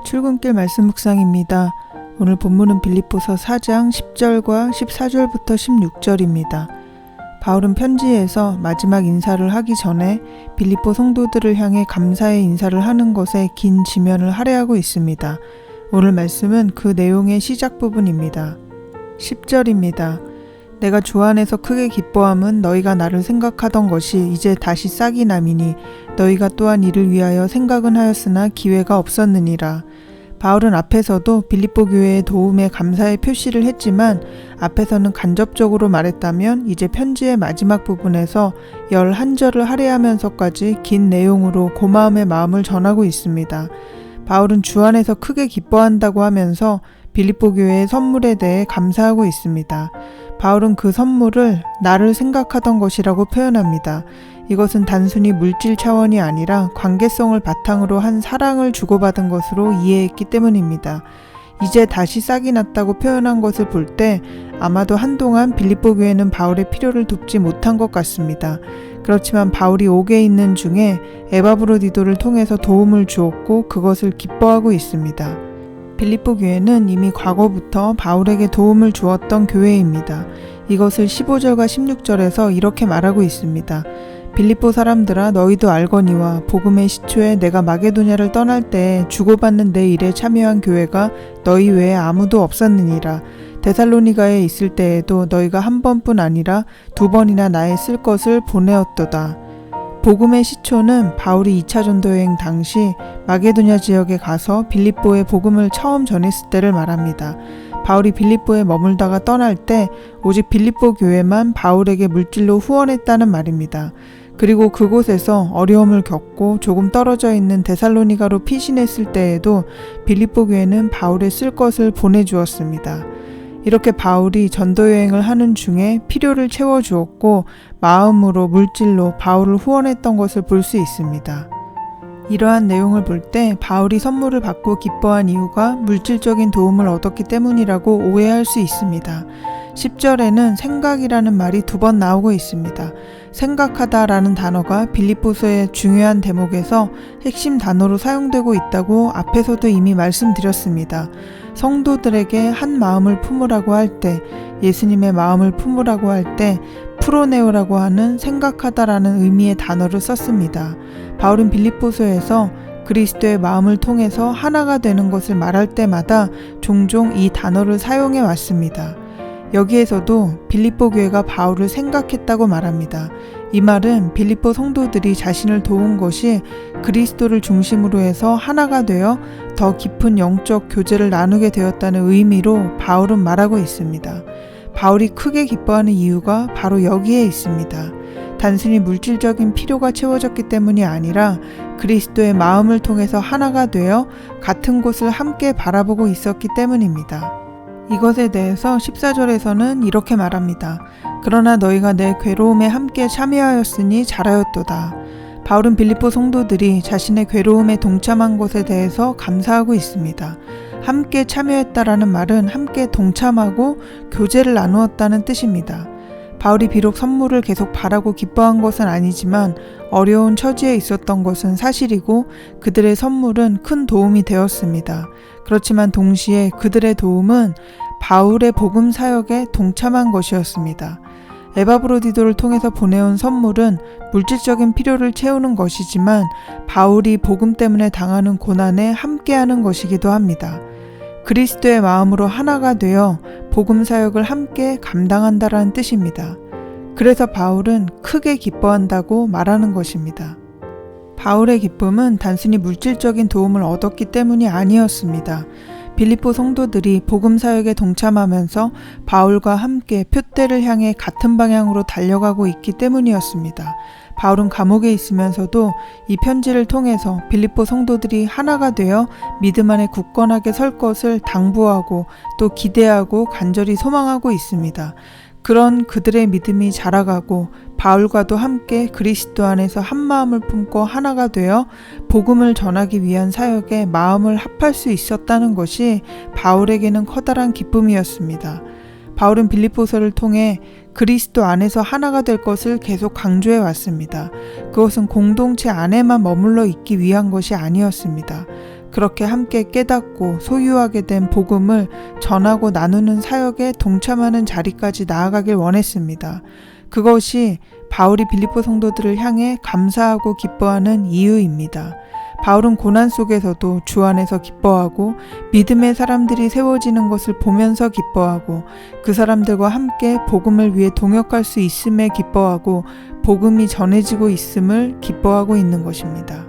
출근길 말씀 묵상입니다. 오늘 본문은 빌립보서 4장 10절과 14절부터 16절입니다. 바울은 편지에서 마지막 인사를 하기 전에 빌립보 성도들을 향해 감사의 인사를 하는 것에 긴 지면을 할애하고 있습니다. 오늘 말씀은 그 내용의 시작 부분입니다. 10절입니다. 내가 주 안에서 크게 기뻐함은 너희가 나를 생각하던 것이 이제 다시 싹이 남이니 너희가 또한 이를 위하여 생각은 하였으나 기회가 없었느니라. 바울은 앞에서도 빌립보 교회의 도움에 감사의 표시를 했지만 앞에서는 간접적으로 말했다면 이제 편지의 마지막 부분에서 11절을 할애하면서까지 긴 내용으로 고마움의 마음을 전하고 있습니다. 바울은 주 안에서 크게 기뻐한다고 하면서 빌립보 교회의 선물에 대해 감사하고 있습니다. 바울은 그 선물을 나를 생각하던 것이라고 표현합니다. 이것은 단순히 물질 차원이 아니라 관계성을 바탕으로 한 사랑을 주고받은 것으로 이해했기 때문입니다. 이제 다시 싹이 났다고 표현한 것을 볼 때 아마도 한동안 빌립보 교회는 바울의 필요를 돕지 못한 것 같습니다. 그렇지만 바울이 옥에 있는 중에 에바브로디도를 통해서 도움을 주었고 그것을 기뻐하고 있습니다. 빌립보 교회는 이미 과거부터 바울에게 도움을 주었던 교회입니다. 이것을 15절과 16절에서 이렇게 말하고 있습니다. 빌립보 사람들아 너희도 알거니와 복음의 시초에 내가 마게도냐를 떠날 때 주고받는 내 일에 참여한 교회가 너희 외에 아무도 없었느니라. 데살로니가에 있을 때에도 너희가 한 번뿐 아니라 2번이나 나의 쓸 것을 보내었도다. 복음의 시초는 바울이 2차 전도 여행 당시 마게도냐 지역에 가서 빌립보에 복음을 처음 전했을 때를 말합니다. 바울이 빌립보에 머물다가 떠날 때 오직 빌립보 교회만 바울에게 물질로 후원했다는 말입니다. 그리고 그곳에서 어려움을 겪고 조금 떨어져 있는 데살로니가로 피신했을 때에도 빌립보 교회는 바울의 쓸 것을 보내주었습니다. 이렇게 바울이 전도여행을 하는 중에 필요를 채워주었고 마음으로 물질로 바울을 후원했던 것을 볼 수 있습니다. 이러한 내용을 볼 때 바울이 선물을 받고 기뻐한 이유가 물질적인 도움을 얻었기 때문이라고 오해할 수 있습니다. 10절에는 생각이라는 말이 2번 나오고 있습니다. 생각하다라는 단어가 빌립보서의 중요한 대목에서 핵심 단어로 사용되고 있다고 앞에서도 이미 말씀드렸습니다. 성도들에게 한 마음을 품으라고 할 때, 예수님의 마음을 품으라고 할 때 프로네오라고 하는 생각하다라는 의미의 단어를 썼습니다. 바울은 빌립보서에서 그리스도의 마음을 통해서 하나가 되는 것을 말할 때마다 종종 이 단어를 사용해 왔습니다. 여기에서도 빌립보 교회가 바울을 생각했다고 말합니다. 이 말은 빌립보 성도들이 자신을 도운 것이 그리스도를 중심으로 해서 하나가 되어 더 깊은 영적 교제를 나누게 되었다는 의미로 바울은 말하고 있습니다. 바울이 크게 기뻐하는 이유가 바로 여기에 있습니다. 단순히 물질적인 필요가 채워졌기 때문이 아니라 그리스도의 마음을 통해서 하나가 되어 같은 곳을 함께 바라보고 있었기 때문입니다. 이것에 대해서 14절에서는 이렇게 말합니다. 그러나 너희가 내 괴로움에 함께 참여하였으니 잘하였도다. 바울은 빌립보 성도들이 자신의 괴로움에 동참한 것에 대해서 감사하고 있습니다. 함께 참여했다라는 말은 함께 동참하고 교제를 나누었다는 뜻입니다. 바울이 비록 선물을 계속 바라고 기뻐한 것은 아니지만 어려운 처지에 있었던 것은 사실이고 그들의 선물은 큰 도움이 되었습니다. 그렇지만 동시에 그들의 도움은 바울의 복음 사역에 동참한 것이었습니다. 에바브로디도를 통해서 보내온 선물은 물질적인 필요를 채우는 것이지만 바울이 복음 때문에 당하는 고난에 함께하는 것이기도 합니다. 그리스도의 마음으로 하나가 되어 복음 사역을 함께 감당한다라는 뜻입니다. 그래서 바울은 크게 기뻐한다고 말하는 것입니다. 바울의 기쁨은 단순히 물질적인 도움을 얻었기 때문이 아니었습니다. 빌립보 성도들이 복음 사역에 동참하면서 바울과 함께 표대를 향해 같은 방향으로 달려가고 있기 때문이었습니다. 바울은 감옥에 있으면서도 이 편지를 통해서 빌립보 성도들이 하나가 되어 믿음 안에 굳건하게 설 것을 당부하고 또 기대하고 간절히 소망하고 있습니다. 그런 그들의 믿음이 자라가고 바울과도 함께 그리스도 안에서 한 마음을 품고 하나가 되어 복음을 전하기 위한 사역에 마음을 합할 수 있었다는 것이 바울에게는 커다란 기쁨이었습니다. 바울은 빌립보서를 통해 그리스도 안에서 하나가 될 것을 계속 강조해 왔습니다. 그것은 공동체 안에만 머물러 있기 위한 것이 아니었습니다. 그렇게 함께 깨닫고 소유하게 된 복음을 전하고 나누는 사역에 동참하는 자리까지 나아가길 원했습니다. 그것이 바울이 빌립보 성도들을 향해 감사하고 기뻐하는 이유입니다. 바울은 고난 속에서도 주 안에서 기뻐하고 믿음의 사람들이 세워지는 것을 보면서 기뻐하고 그 사람들과 함께 복음을 위해 동역할 수 있음에 기뻐하고 복음이 전해지고 있음을 기뻐하고 있는 것입니다.